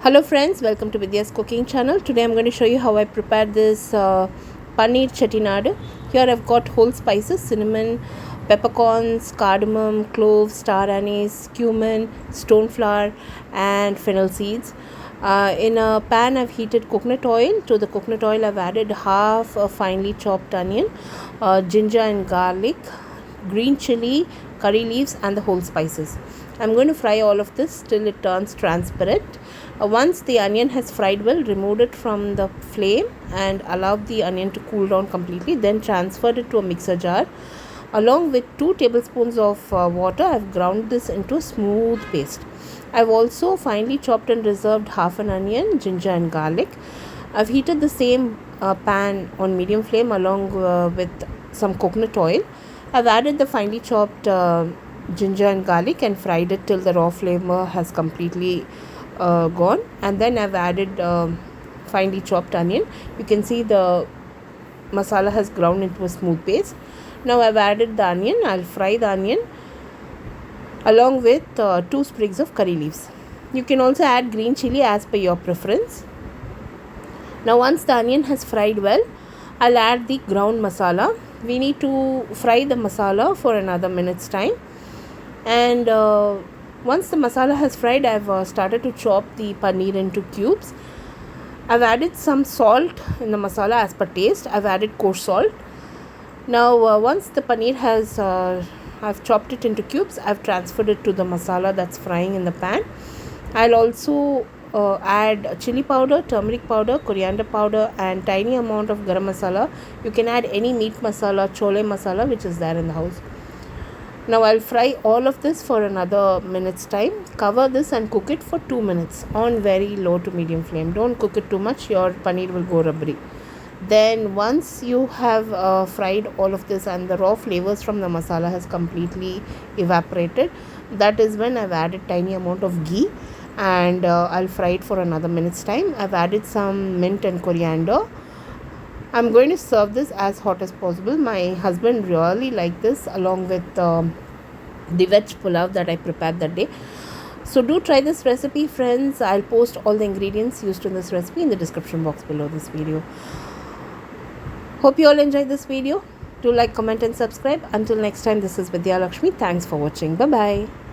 Hello friends, welcome to Vidya's cooking channel. Today I'm going to show you how I prepare this paneer chettinad. Here I've got whole spices: cinnamon, peppercorns, cardamom, cloves, star anise, cumin, stone flower and fennel seeds. In a pan I've heated coconut oil. To the coconut oil I've added half a finely chopped onion, ginger and garlic, green chili, curry leaves and the whole spices. I'm going to fry all of this till it turns transparent. Once the onion has fried well, remove it from the flame and allow the onion to cool down completely. Then transfer it to a mixer jar. Along with 2 tablespoons of water, I've ground this into a smooth paste. I've also finely chopped and reserved half an onion, ginger and garlic. I've heated the same pan on medium flame along with some coconut oil. I've added the finely chopped ginger and garlic and fried it till the raw flavor has completely gone, and then I've added finely chopped onion. You can see the masala has ground into a smooth paste. Now I've added the onion. I'll fry the onion along with 2 sprigs of curry leaves. You can also add green chili as per your preference. Now once the onion has fried well, I'll add the ground masala. We need to fry the masala for another minute's time, and once the masala has fried, I've started to chop the paneer into cubes. I've added some salt in the masala as per taste. I've added coarse salt. Now once the paneer has I've chopped it into cubes, I've transferred it to the masala that's frying in the pan. I'll also add chili powder, turmeric powder, coriander powder and tiny amount of garam masala. You can add any meat masala, chole masala which is there in the house. Now I'll fry all of this for another minute's time. Cover this and cook it for 2 minutes on very low to medium flame. Don't cook it too much, your paneer will go rubbery. Then once you have fried all of this and the raw flavors from the masala has completely evaporated, that is when I've added tiny amount of ghee and I'll fry it for another minute's time. I've added some mint and coriander. I'm going to serve this as hot as possible. My husband really liked this along with the veg pulao that I prepared that day. So do try this recipe, friends. I'll post all the ingredients used in this recipe in the description box below this video. Hope you all enjoyed this video. Do like, comment and subscribe. Until next time, this is Vidya Lakshmi. Thanks for watching. Bye-bye.